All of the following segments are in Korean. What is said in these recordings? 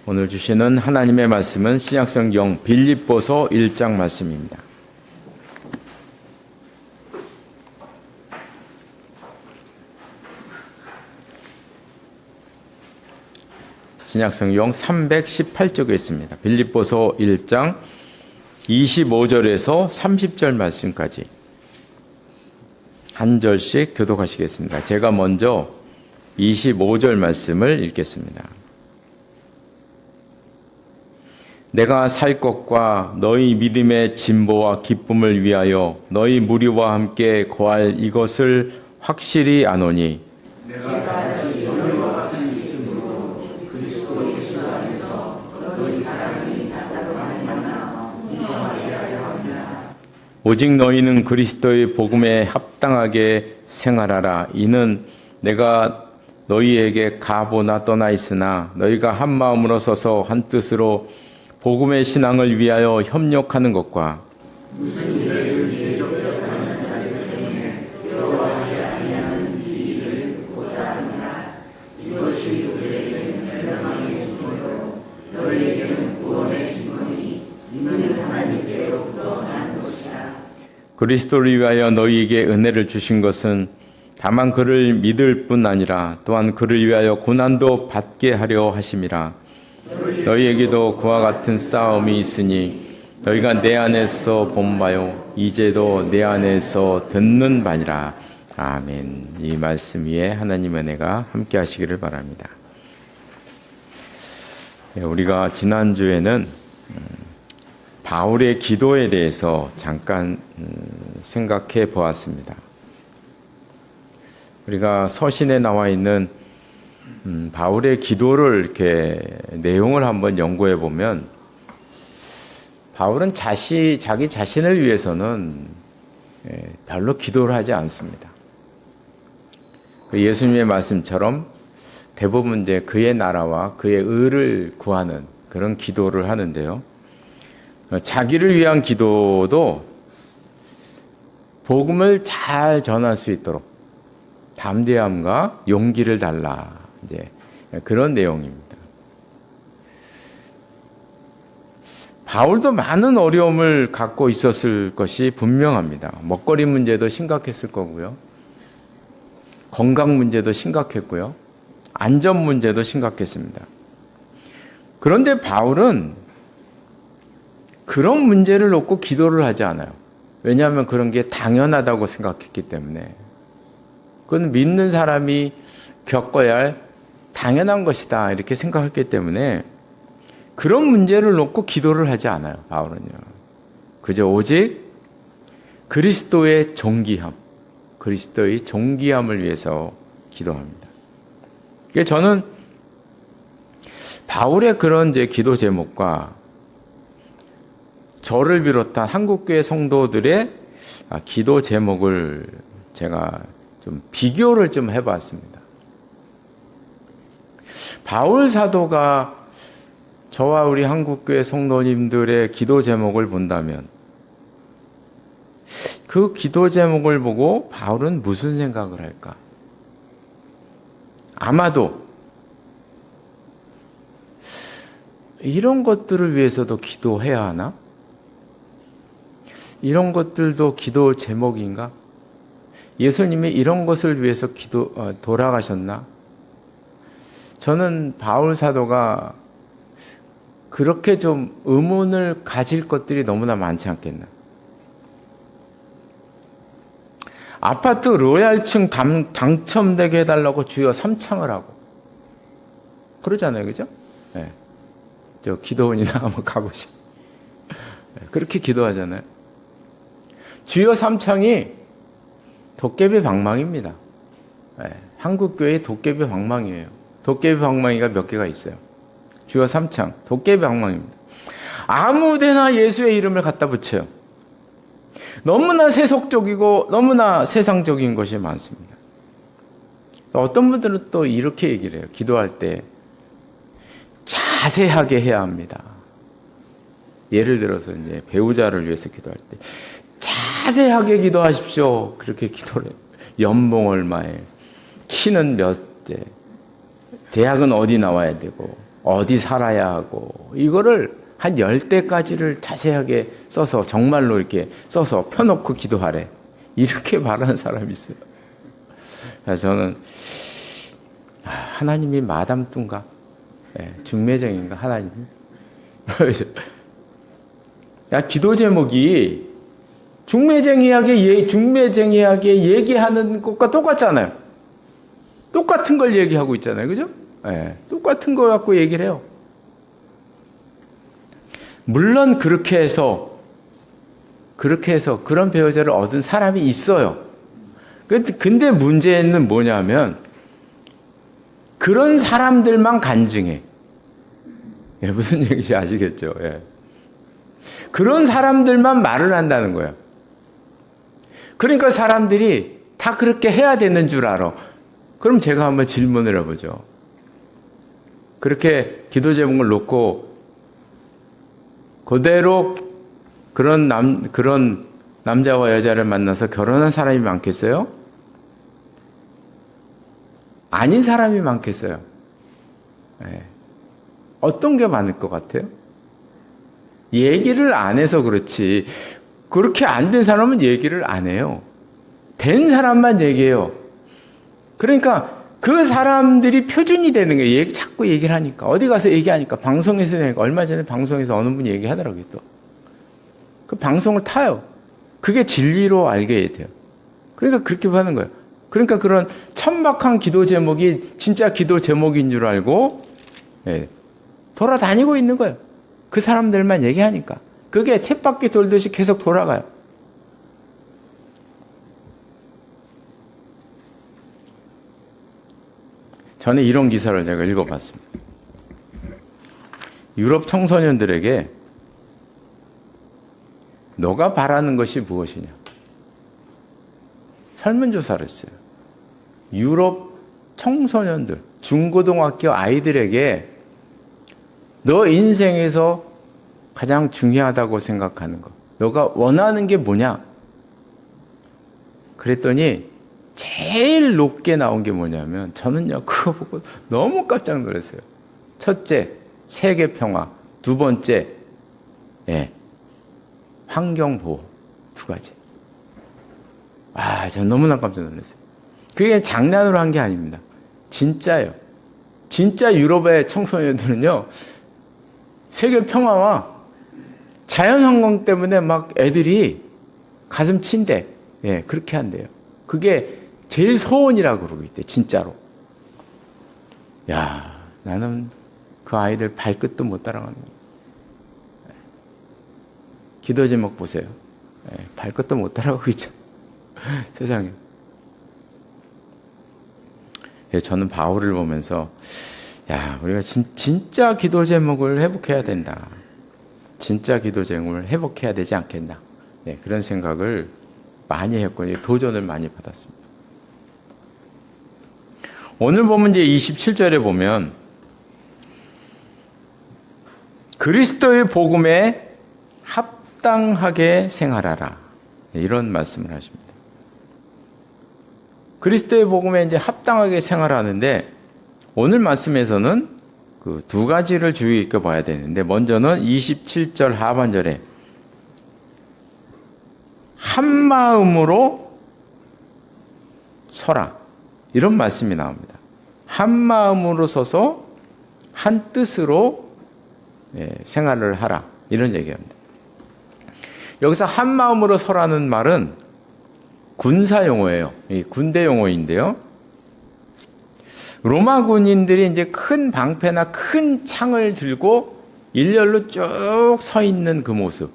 오늘 주시는 하나님의 말씀은 신약성경 빌립보서 1장 말씀입니다. 신약성경 318쪽에 있습니다. 빌립보서 1장 25절에서 30절 말씀까지 한 절씩 교독하시겠습니다. 제가 먼저 25절 말씀을 읽겠습니다. 내가 살 것과 너희 믿음의 진보와 기쁨을 위하여 너희 무리와 함께 거할 이것을 확실히 아노니 내가 다시 너희와 같이 있으므로 그리스도 예수 안에서 너희 사랑이 나타로 말미암아 인정하게 하려 함이라. 오직 너희는 그리스도의 복음에 합당하게 생활하라. 이는 내가 너희에게 가보나 떠나 있으나 너희가 한 마음으로 서서 한 뜻으로 복음의 신앙을 위하여 협력하는 것과 무슨 일을 대적하는 자들 때문에 여호와의 아니하는 이 일을 듣고자 하느냐. 이것이 우리에게는 멸망의 증거요 너희에게는 구원의 증거니 이는 하나님께로부터 난 것이라. 그리스도를 위하여 너희에게 은혜를 주신 것은 다만 그를 믿을 뿐 아니라 또한 그를 위하여 고난도 받게 하려 하심이라. 너희에게도 그와 같은 싸움이 있으니 너희가 내 안에서 본 바요 이제도 내 안에서 듣는 바니라. 아멘. 이 말씀 위에 하나님의 은혜가 함께 하시기를 바랍니다. 우리가 지난주에는 바울의 기도에 대해서 잠깐 생각해 보았습니다. 우리가 서신에 나와 있는 바울의 기도를 이렇게 내용을 한번 연구해 보면 바울은 자기 자신을 위해서는 별로 기도를 하지 않습니다. 예수님의 말씀처럼 대부분 이제 그의 나라와 그의 의를 구하는 그런 기도를 하는데요. 자기를 위한 기도도 복음을 잘 전할 수 있도록 담대함과 용기를 달라. 이제 그런 내용입니다. 바울도 많은 어려움을 갖고 있었을 것이 분명합니다. 먹거리 문제도 심각했을 거고요. 건강 문제도 심각했고요. 안전 문제도 심각했습니다. 그런데 바울은 그런 문제를 놓고 기도를 하지 않아요. 왜냐하면 그런 게 당연하다고 생각했기 때문에. 그건 믿는 사람이 겪어야 할 당연한 것이다 이렇게 생각했기 때문에 그런 문제를 놓고 기도를 하지 않아요. 바울은요. 그저 오직 그리스도의 존귀함, 그리스도의 존귀함을 위해서 기도합니다. 그래서 저는 바울의 그런 이제 기도 제목과 저를 비롯한 한국교회 성도들의 기도 제목을 제가 좀 비교를 좀 해봤습니다. 바울 사도가 저와 우리 한국교회 성도님들의 기도 제목을 본다면 그 기도 제목을 보고 바울은 무슨 생각을 할까? 아마도 이런 것들을 위해서도 기도해야 하나? 이런 것들도 기도 제목인가? 예수님이 이런 것을 위해서 돌아가셨나? 저는 바울 사도가 그렇게 좀 의문을 가질 것들이 너무나 많지 않겠나. 아파트 로얄층 당첨되게 해달라고 주여 삼창을 하고 그러잖아요. 그죠? 네. 저 기도원이나 한번 가보시죠. 네. 그렇게 기도하잖아요. 주여 삼창이 도깨비 방망이입니다. 네. 한국교회의 도깨비 방망이에요. 도깨비 방망이가 몇 개가 있어요. 주여 삼창, 도깨비 방망이입니다. 아무데나 예수의 이름을 갖다 붙여요. 너무나 세속적이고 너무나 세상적인 것이 많습니다. 어떤 분들은 또 이렇게 얘기를 해요. 기도할 때 자세하게 해야 합니다. 예를 들어서 이제 배우자를 위해서 기도할 때 자세하게 기도하십시오. 그렇게 기도를 해요. 연봉 얼마에, 키는 몇 대, 대학은 어디 나와야 되고 어디 살아야 하고, 이거를 한 10대까지를 자세하게 써서, 정말로 이렇게 써서 펴놓고 기도하래. 이렇게 말하는 사람이 있어요. 그래서 저는, 하나님이 마담뚱가? 중매쟁인가, 하나님이? 야, 기도 제목이 중매쟁이하게 얘기하는 것과 똑같잖아요. 똑같은 걸 얘기하고 있잖아요. 그죠? 똑같은 거 갖고 얘기를 해요. 물론 그렇게 해서 그런 배우자를 얻은 사람이 있어요. 근데 문제는 뭐냐면 그런 사람들만 간증해. 무슨 얘기인지 아시겠죠? 그런 사람들만 말을 한다는 거예요. 그러니까 사람들이 다 그렇게 해야 되는 줄 알아. 그럼 제가 한번 질문을 해보죠. 그렇게 기도 제목을 놓고 그대로 그런 남자와 여자를 만나서 결혼한 사람이 많겠어요? 아닌 사람이 많겠어요? 어떤 게 많을 것 같아요? 얘기를 안 해서 그렇지, 그렇게 안 된 사람은 얘기를 안 해요. 된 사람만 얘기해요. 그러니까 그 사람들이 표준이 되는 거예요. 자꾸 얘기를 하니까. 어디 가서 얘기하니까. 방송에서 내가 얼마 전에 방송에서 어느 분이 얘기하더라고요. 또 그 방송을 타요. 그게 진리로 알게 돼요. 그러니까 그렇게 하는 거예요. 그러니까 그런 천박한 기도 제목이 진짜 기도 제목인 줄 알고 돌아다니고 있는 거예요. 그 사람들만 얘기하니까. 그게 쳇바퀴 돌듯이 계속 돌아가요. 저는 이런 기사를 제가 읽어봤습니다. 유럽 청소년들에게 너가 바라는 것이 무엇이냐? 설문조사를 했어요. 유럽 청소년들, 중고등학교 아이들에게 너 인생에서 가장 중요하다고 생각하는 것, 너가 원하는 게 뭐냐? 그랬더니 제일 높게 나온 게 뭐냐면, 저는요 그거 보고 너무 깜짝 놀랐어요. 첫째, 세계 평화. 두 번째, 환경보호. 두 가지. 전 너무나 깜짝 놀랐어요. 그게 장난으로 한 게 아닙니다. 진짜예요. 진짜 유럽의 청소년들은요, 세계 평화와 자연환경 때문에 막 애들이 가슴 친대. 그렇게 한대요. 그게 제일 소원이라고 그러고 있대, 진짜로. 나는 그 아이들 발끝도 못 따라가는 거예요. 기도 제목 보세요. 발끝도 못 따라가고 있죠. 세상에. 저는 바울을 보면서, 우리가 진짜 기도 제목을 회복해야 된다. 진짜 기도 제목을 회복해야 되지 않겠나. 그런 생각을 많이 했고, 도전을 많이 받았습니다. 오늘 보면 이제 27절에 보면, 그리스도의 복음에 합당하게 생활하라. 이런 말씀을 하십니다. 그리스도의 복음에 이제 합당하게 생활하는데, 오늘 말씀에서는 그 두 가지를 주의 있게 봐야 되는데, 먼저는 27절 하반절에 한 마음으로 서라. 이런 말씀이 나옵니다. 한 마음으로 서서 한 뜻으로 생활을 하라. 이런 얘기합니다. 여기서 한 마음으로 서라는 말은 군사 용어예요. 군대 용어인데요. 로마 군인들이 이제 큰 방패나 큰 창을 들고 일렬로 쭉 서 있는 그 모습.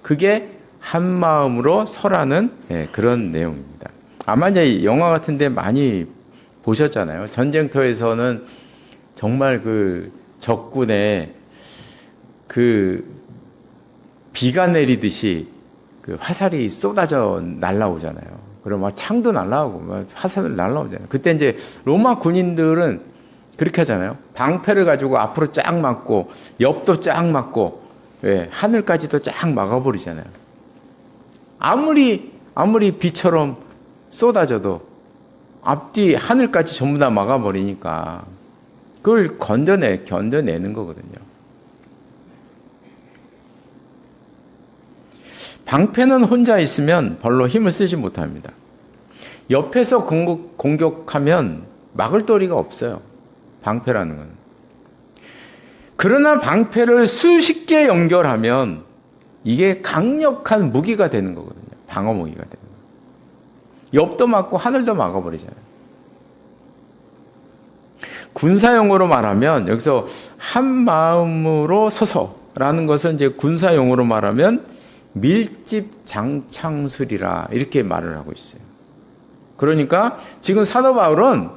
그게 한 마음으로 서라는 그런 내용입니다. 아마 이제 영화 같은 데 많이 보셨잖아요. 전쟁터에서는 정말 그 적군의 그 비가 내리듯이 그 화살이 쏟아져 날라오잖아요. 그럼 막 창도 날라오고 막 화살도 날라오잖아요. 그때 이제 로마 군인들은 그렇게 하잖아요. 방패를 가지고 앞으로 쫙 막고 옆도 쫙 막고 하늘까지도 쫙 막아버리잖아요. 아무리 비처럼 쏟아져도 앞뒤 하늘까지 전부 다 막아버리니까 그걸 견뎌내는 거거든요. 방패는 혼자 있으면 별로 힘을 쓰지 못합니다. 옆에서 공격하면 막을 도리가 없어요. 방패라는 건. 그러나 방패를 수십 개 연결하면 이게 강력한 무기가 되는 거거든요. 방어 무기가 되는 거예요. 옆도 막고 하늘도 막아버리잖아요. 군사용어로 말하면 여기서 한 마음으로 서서라는 것은 이제 군사용어로 말하면 밀집장창술이라 이렇게 말을 하고 있어요. 그러니까 지금 사도 바울은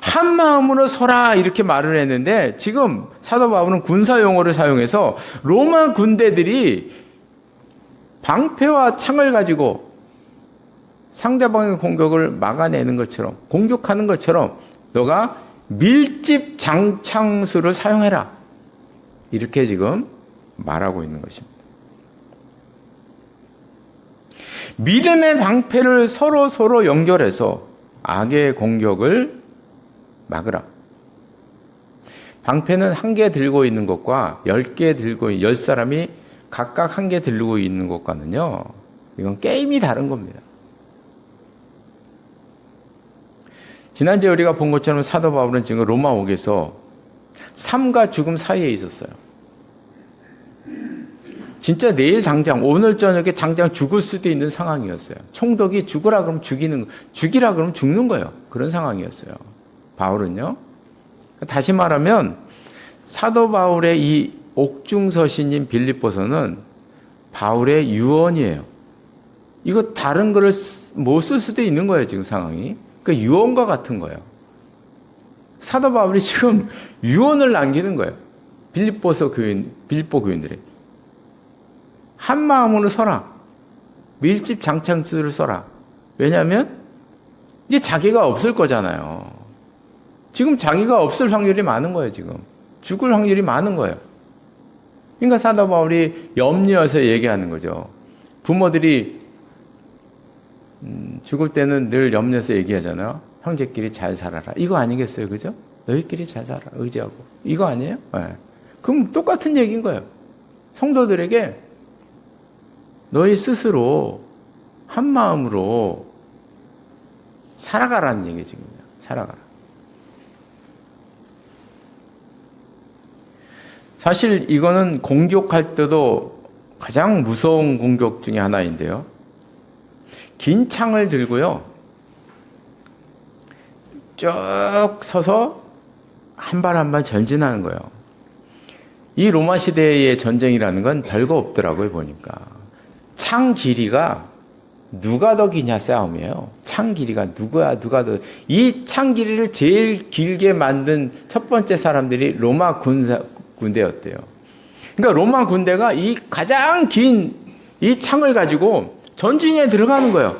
한 마음으로 서라 이렇게 말을 했는데 지금 사도 바울은 군사용어를 사용해서 로마 군대들이 방패와 창을 가지고 상대방의 공격을 막아내는 것처럼 공격하는 것처럼 너가 밀집장창술을 사용해라 이렇게 지금 말하고 있는 것입니다. 믿음의 방패를 서로 연결해서 악의 공격을 막으라. 방패는 한 개 들고 있는 것과 10개 들고 10사람이 각각 한 개 들고 있는 것과는요. 이건 게임이 다른 겁니다. 지난주에 우리가 본 것처럼 사도 바울은 지금 로마옥에서 삶과 죽음 사이에 있었어요. 진짜 내일 당장 오늘 저녁에 당장 죽을 수도 있는 상황이었어요. 총독이 죽으라 그러면 죽이라 그러면 죽는 거예요. 그런 상황이었어요. 바울은요. 다시 말하면 사도 바울의 이 옥중서신인 빌립보서는 바울의 유언이에요. 이거 다른 거를 못 쓸 수도 있는 거예요. 지금 상황이. 그 유언과 같은 거예요. 사도 바울이 지금 유언을 남기는 거예요. 빌립보 교인들이. 한 마음으로 서라. 밀집 장창술을 써라. 왜냐하면 이제 자기가 없을 거잖아요. 지금 자기가 없을 확률이 많은 거예요. 지금 죽을 확률이 많은 거예요. 그러니까 사도 바울이 염려해서 얘기하는 거죠. 부모들이 죽을 때는 늘 염려해서 얘기하잖아요. 형제끼리 잘 살아라. 이거 아니겠어요, 그죠? 너희끼리 잘 살아, 의지하고. 이거 아니에요? 네. 그럼 똑같은 얘기인 거예요. 성도들에게 너희 스스로 한 마음으로 살아가라는 얘기 지금요. 살아가라. 사실 이거는 공격할 때도 가장 무서운 공격 중에 하나인데요. 긴 창을 들고요. 쭉 서서 한 발 한 발 전진하는 거예요. 이 로마 시대의 전쟁이라는 건 별거 없더라고요, 보니까. 창 길이가 누가 더 기냐 싸움이에요. 창 길이가 누가 더. 이 창 길이를 제일 길게 만든 첫 번째 사람들이 로마 군대였대요. 그러니까 로마 군대가 이 가장 긴 이 창을 가지고 전진에 들어가는 거예요.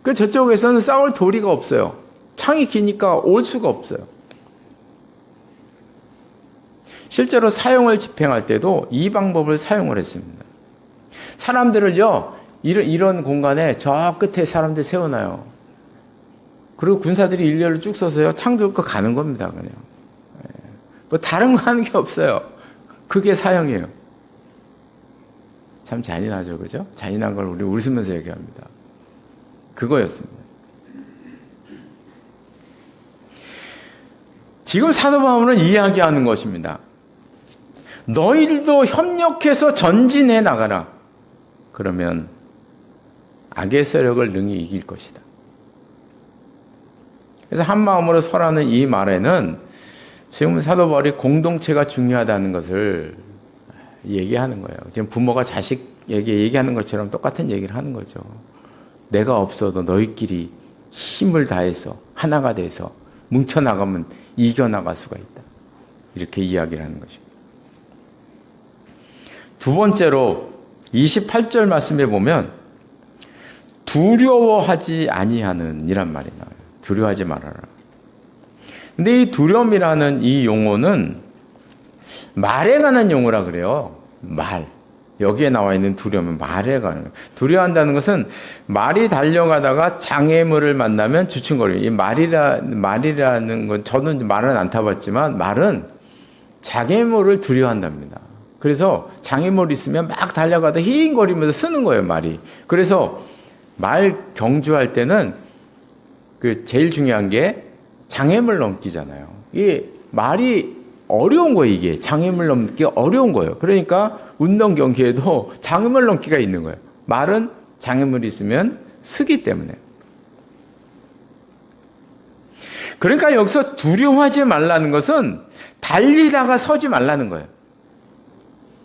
그 저쪽에서는 싸울 도리가 없어요. 창이 기니까 올 수가 없어요. 실제로 사형을 집행할 때도 이 방법을 사용을 했습니다. 사람들을요, 이런 공간에 저 끝에 사람들 세워놔요. 그리고 군사들이 일렬로 쭉 서서요, 창 들고 가는 겁니다, 그냥. 뭐 다른 거 하는 게 없어요. 그게 사형이에요. 참 잔인하죠, 그죠? 잔인한 걸 우리 웃으면서 얘기합니다. 그거였습니다. 지금 사도 바울은 이야기하는 것입니다. 너희들도 협력해서 전진해 나가라. 그러면 악의 세력을 능히 이길 것이다. 그래서 한 마음으로 서라는 이 말에는 지금 사도 바울이 공동체가 중요하다는 것을 얘기하는 거예요. 지금 부모가 자식에게 얘기하는 것처럼 똑같은 얘기를 하는 거죠. 내가 없어도 너희끼리 힘을 다해서 하나가 돼서 뭉쳐나가면 이겨나갈 수가 있다. 이렇게 이야기를 하는 것입니다. 두 번째로 28절 말씀에 보면 두려워하지 아니하는 이란 말이 나와요. 두려워하지 말아라. 근데 이 두려움이라는 이 용어는 말에 관한 용어라 그래요. 말. 여기에 나와 있는 두려움은 말에 관한 거예요. 두려워한다는 것은 말이 달려가다가 장애물을 만나면 주춤거리고, 이 말이라는 건, 저는 말은 안 타봤지만 말은 장애물을 두려워한답니다. 그래서 장애물이 있으면 막 달려가다 히잉거리면서 쓰는 거예요, 말이. 그래서 말 경주할 때는 제일 중요한 게 장애물 넘기잖아요. 이 말이 어려운 거예요, 이게. 장애물 넘기 어려운 거예요. 그러니까 운동 경기에도 장애물 넘기가 있는 거예요. 말은 장애물이 있으면 쓰기 때문에. 그러니까 여기서 두려워하지 말라는 것은 달리다가 서지 말라는 거예요.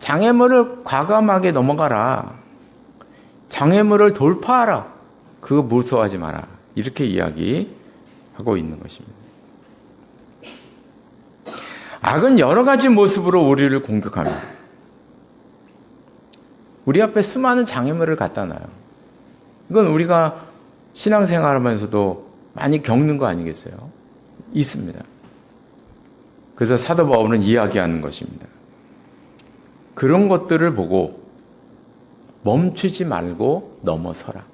장애물을 과감하게 넘어가라. 장애물을 돌파하라. 그거 무서워하지 마라. 이렇게 이야기하고 있는 것입니다. 악은 여러 가지 모습으로 우리를 공격합니다. 우리 앞에 수많은 장애물을 갖다 놔요. 이건 우리가 신앙생활하면서도 많이 겪는 거 아니겠어요? 있습니다. 그래서 사도 바울은 이야기하는 것입니다. 그런 것들을 보고 멈추지 말고 넘어서라.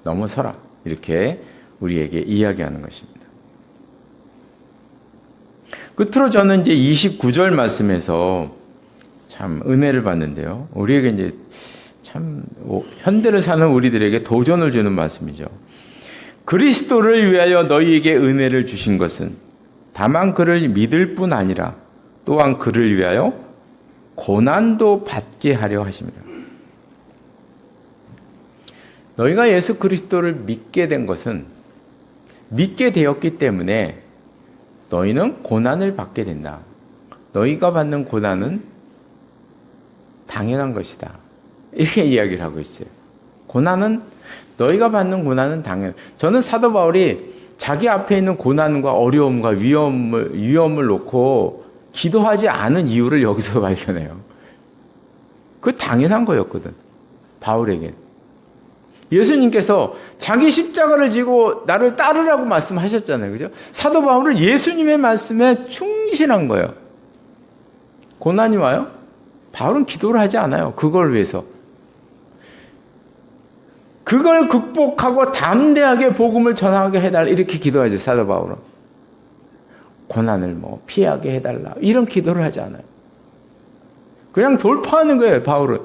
넘어서라. 이렇게 우리에게 이야기하는 것입니다. 끝으로 저는 이제 29절 말씀에서 참 은혜를 받는데요. 우리에게 이제 참 현대를 사는 우리들에게 도전을 주는 말씀이죠. 그리스도를 위하여 너희에게 은혜를 주신 것은 다만 그를 믿을 뿐 아니라 또한 그를 위하여 고난도 받게 하려 하십니다. 너희가 예수 그리스도를 믿게 된 것은 믿게 되었기 때문에 너희는 고난을 받게 된다. 너희가 받는 고난은 당연한 것이다. 이렇게 이야기를 하고 있어요. 너희가 받는 고난은 저는 사도 바울이 자기 앞에 있는 고난과 어려움과 위험을 놓고 기도하지 않은 이유를 여기서 발견해요. 그 당연한 거였거든. 바울에게. 예수님께서 자기 십자가를 지고 나를 따르라고 말씀하셨잖아요. 그죠? 사도 바울은 예수님의 말씀에 충실한 거예요. 고난이 와요? 바울은 기도를 하지 않아요. 그걸 위해서. 그걸 극복하고 담대하게 복음을 전하게 해달라. 이렇게 기도하죠. 사도 바울은. 고난을 피하게 해달라. 이런 기도를 하지 않아요. 그냥 돌파하는 거예요. 바울은.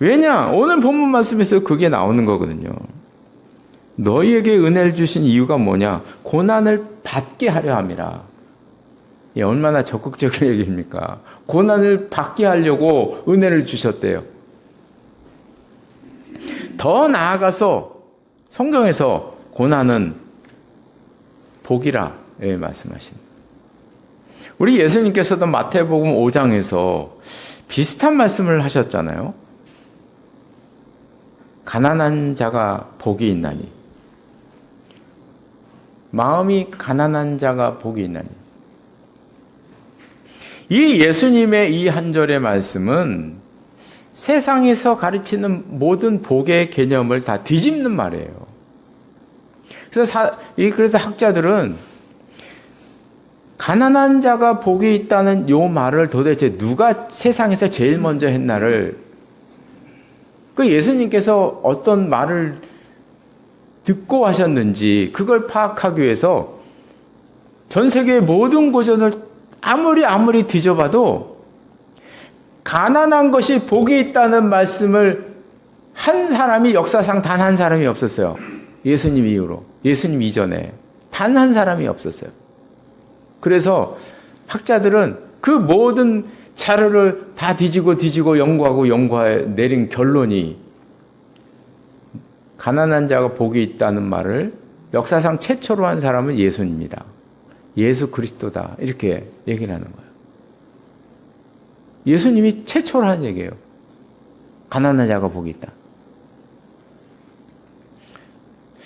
왜냐? 오늘 본문 말씀에서 그게 나오는 거거든요. 너희에게 은혜를 주신 이유가 뭐냐? 고난을 받게 하려 함이라. 이 얼마나 적극적인 얘기입니까? 고난을 받게 하려고 은혜를 주셨대요. 더 나아가서 성경에서 고난은 복이라 말씀하십니다. 우리 예수님께서도 마태복음 5장에서 비슷한 말씀을 하셨잖아요. 가난한 자가 복이 있나니, 마음이 가난한 자가 복이 있나니. 이 예수님의 이 한 절의 말씀은 세상에서 가르치는 모든 복의 개념을 다 뒤집는 말이에요. 그래서 학자들은 가난한 자가 복이 있다는 요 말을 도대체 누가 세상에서 제일 먼저 했나를, 그 예수님께서 어떤 말을 듣고 하셨는지 그걸 파악하기 위해서 전 세계의 모든 고전을 아무리 뒤져봐도 가난한 것이 복이 있다는 말씀을 한 사람이 역사상 단 한 사람이 없었어요. 예수님 이후로. 예수님 이전에 단 한 사람이 없었어요. 그래서 학자들은 그 모든 자료를 다 뒤지고 연구해 내린 결론이 가난한 자가 복이 있다는 말을 역사상 최초로 한 사람은 예수님이다. 예수 그리스도다. 이렇게 얘기를 하는 거예요. 예수님이 최초로 한 얘기예요. 가난한 자가 복이 있다.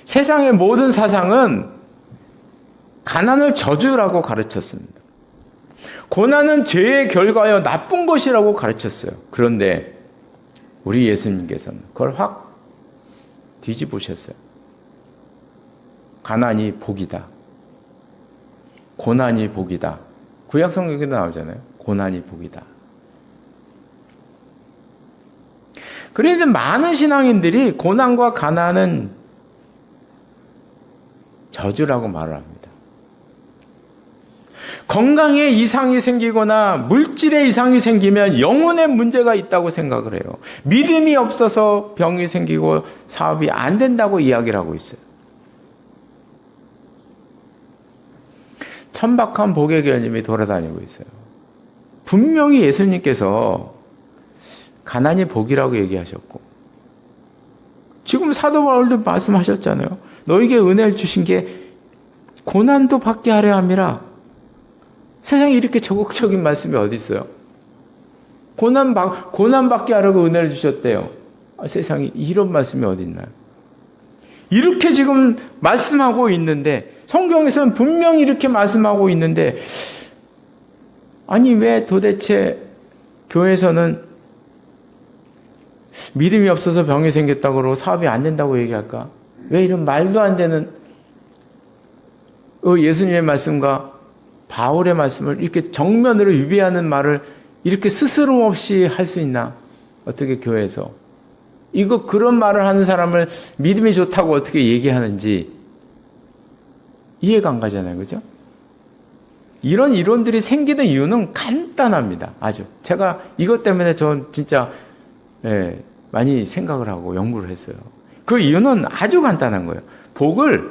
세상의 모든 사상은 가난을 저주라고 가르쳤습니다. 고난은 죄의 결과여 나쁜 것이라고 가르쳤어요. 그런데 우리 예수님께서는 그걸 확 뒤집으셨어요. 가난이 복이다. 고난이 복이다. 구약 성경에도 나오잖아요. 고난이 복이다. 그런데 많은 신앙인들이 고난과 가난은 저주라고 말을 합니다. 건강에 이상이 생기거나 물질에 이상이 생기면 영혼에 문제가 있다고 생각을 해요. 믿음이 없어서 병이 생기고 사업이 안 된다고 이야기를 하고 있어요. 천박한 복의 개념이 돌아다니고 있어요. 분명히 예수님께서 가난이 복이라고 얘기하셨고, 지금 사도 바울도 말씀하셨잖아요. 너에게 은혜를 주신 게 고난도 받게 하려 함이라. 세상에 이렇게 적극적인 말씀이 어디 있어요? 고난 받게 하려고 은혜를 주셨대요. 세상에 이런 말씀이 어디 있나요? 이렇게 지금 말씀하고 있는데, 성경에서는 분명히 이렇게 말씀하고 있는데, 아니 왜 도대체 교회에서는 믿음이 없어서 병이 생겼다고 그러고 사업이 안 된다고 얘기할까? 왜 이런 말도 안 되는 예수님의 말씀과 바울의 말씀을 이렇게 정면으로 위배하는 말을 이렇게 스스럼 없이 할 수 있나? 어떻게 교회에서 그런 말을 하는 사람을 믿음이 좋다고 어떻게 얘기하는지 이해가 안 가잖아요. 그죠? 이런 이론들이 생기는 이유는 간단합니다. 아주. 제가 이것 때문에 전 진짜 많이 생각을 하고 연구를 했어요. 그 이유는 아주 간단한 거예요. 복을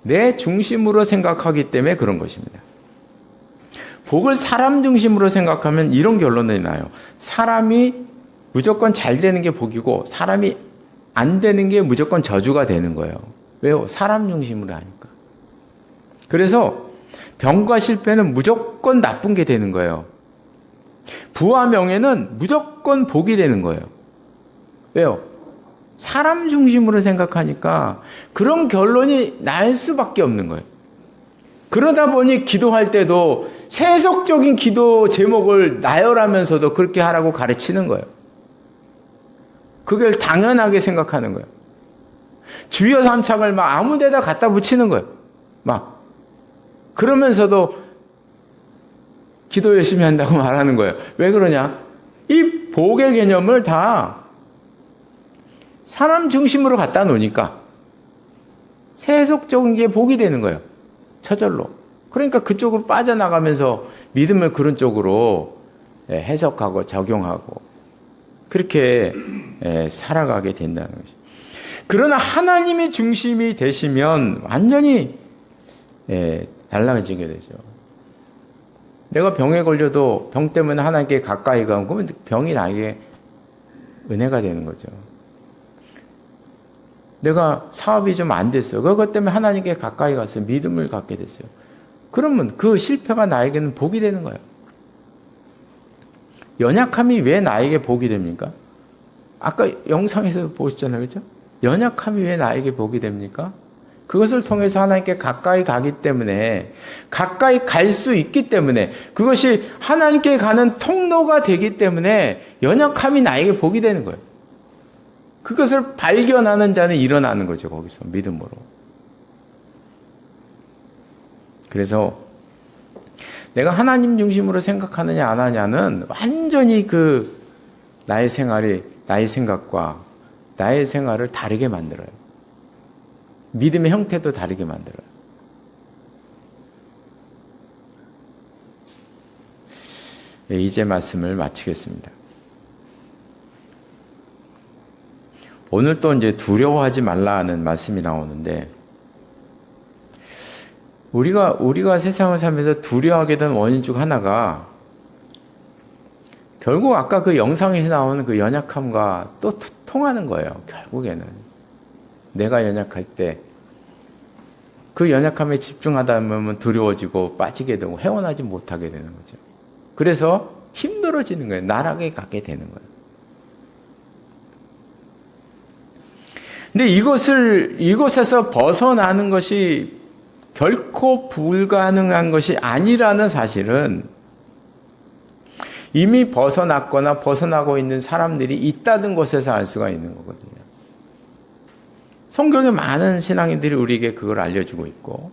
내 중심으로 생각하기 때문에 그런 것입니다. 복을 사람 중심으로 생각하면 이런 결론이 나요. 사람이 무조건 잘 되는 게 복이고 사람이 안 되는 게 무조건 저주가 되는 거예요. 왜요? 사람 중심으로 하니까. 그래서 병과 실패는 무조건 나쁜 게 되는 거예요. 부와 명예는 무조건 복이 되는 거예요. 왜요? 사람 중심으로 생각하니까 그런 결론이 날 수밖에 없는 거예요. 그러다 보니 기도할 때도 세속적인 기도 제목을 나열하면서도 그렇게 하라고 가르치는 거예요. 그걸 당연하게 생각하는 거예요. 주여 삼창을 막 아무 데다 갖다 붙이는 거예요. 막. 그러면서도 기도 열심히 한다고 말하는 거예요. 왜 그러냐? 이 복의 개념을 다 사람 중심으로 갖다 놓으니까 세속적인 게 복이 되는 거예요. 저절로. 그러니까 그쪽으로 빠져나가면서 믿음을 그런 쪽으로 해석하고 적용하고 그렇게 살아가게 된다는 것이죠. 그러나 하나님이 중심이 되시면 완전히 달라지게 되죠. 내가 병에 걸려도 병 때문에 하나님께 가까이 가면 그러면 병이 나에게 은혜가 되는 거죠. 내가 사업이 좀 안 됐어요. 그것 때문에 하나님께 가까이 갔어요. 믿음을 갖게 됐어요. 그러면 그 실패가 나에게는 복이 되는 거예요. 연약함이 왜 나에게 복이 됩니까? 아까 영상에서 보셨잖아요. 그렇죠? 연약함이 왜 나에게 복이 됩니까? 그것을 통해서 하나님께 가까이 가기 때문에, 가까이 갈 수 있기 때문에, 그것이 하나님께 가는 통로가 되기 때문에 연약함이 나에게 복이 되는 거예요. 그것을 발견하는 자는 일어나는 거죠. 거기서 믿음으로. 그래서 내가 하나님 중심으로 생각하느냐 안 하냐는 완전히 나의 생활이 나의 생각과 나의 생활을 다르게 만들어요. 믿음의 형태도 다르게 만들어요. 이제 말씀을 마치겠습니다. 오늘 또 이제 두려워하지 말라는 말씀이 나오는데, 우리가 세상을 살면서 두려워하게 된 원인 중 하나가 결국 아까 그 영상에서 나오는 그 연약함과 또 통하는 거예요. 결국에는 내가 연약할 때 그 연약함에 집중하다 보면 두려워지고 빠지게 되고 헤어나지 못하게 되는 거죠. 그래서 힘들어지는 거예요. 나락에 가게 되는 거예요. 근데 이곳에서 벗어나는 것이 결코 불가능한 것이 아니라는 사실은 이미 벗어났거나 벗어나고 있는 사람들이 있다는 것에서 알 수가 있는 거거든요. 성경에 많은 신앙인들이 우리에게 그걸 알려주고 있고,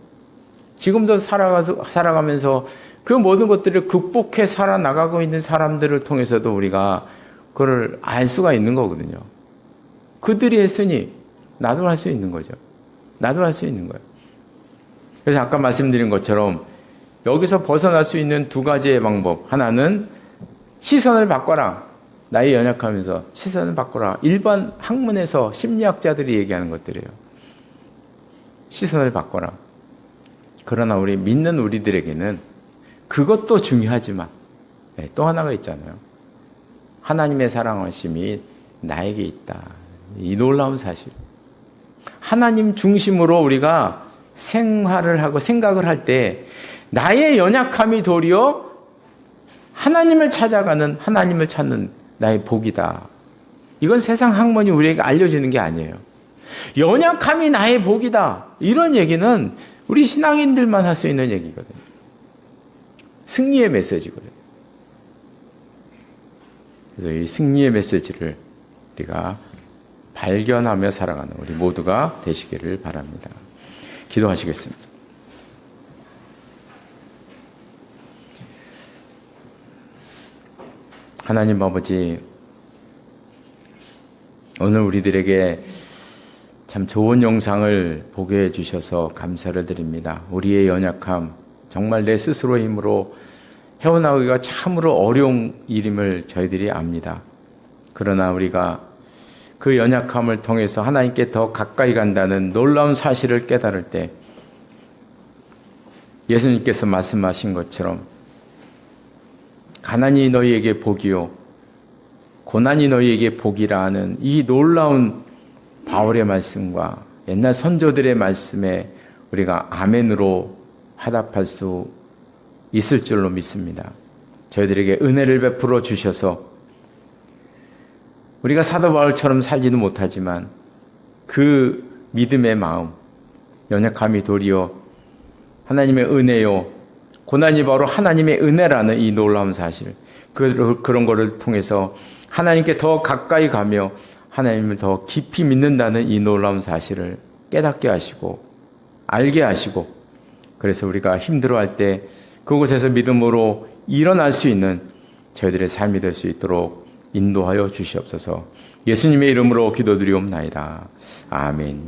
지금도 살아가면서 그 모든 것들을 극복해 살아나가고 있는 사람들을 통해서도 우리가 그걸 알 수가 있는 거거든요. 그들이 했으니 나도 할 수 있는 거죠. 나도 할 수 있는 거예요. 그래서 아까 말씀드린 것처럼 여기서 벗어날 수 있는 두 가지의 방법. 하나는 시선을 바꿔라. 나의 연약하면서 시선을 바꿔라. 일반 학문에서 심리학자들이 얘기하는 것들이에요. 시선을 바꿔라. 그러나 우리 믿는 우리들에게는 그것도 중요하지만 또 하나가 있잖아요. 하나님의 사랑하심이 나에게 있다. 이 놀라운 사실. 하나님 중심으로 우리가 생활을 하고 생각을 할 때 나의 연약함이 도리어 하나님을 찾아가는, 하나님을 찾는 나의 복이다. 이건 세상 학문이 우리에게 알려주는 게 아니에요. 연약함이 나의 복이다. 이런 얘기는 우리 신앙인들만 할 수 있는 얘기거든요. 승리의 메시지거든요. 그래서 이 승리의 메시지를 우리가 발견하며 살아가는 우리 모두가 되시기를 바랍니다. 기도하시겠습니다. 하나님 아버지, 오늘 우리들에게 참 좋은 영상을 보게 해주셔서 감사를 드립니다. 우리의 연약함, 정말 내 스스로의 힘으로 헤어나오기가 참으로 어려운 일임을 저희들이 압니다. 그러나 우리가 그 연약함을 통해서 하나님께 더 가까이 간다는 놀라운 사실을 깨달을 때 예수님께서 말씀하신 것처럼 가난이 너희에게 복이요 고난이 너희에게 복이라 하는 이 놀라운 바울의 말씀과 옛날 선조들의 말씀에 우리가 아멘으로 화답할 수 있을 줄로 믿습니다. 저희들에게 은혜를 베풀어 주셔서 우리가 사도 바울처럼 살지도 못하지만 그 믿음의 마음, 연약함이 도리어 하나님의 은혜요, 고난이 바로 하나님의 은혜라는 이 놀라운 사실, 그런 거를 통해서 하나님께 더 가까이 가며 하나님을 더 깊이 믿는다는 이 놀라운 사실을 깨닫게 하시고 알게 하시고, 그래서 우리가 힘들어할 때 그곳에서 믿음으로 일어날 수 있는 저희들의 삶이 될 수 있도록 인도하여 주시옵소서. 예수님의 이름으로 기도드리옵나이다. 아멘.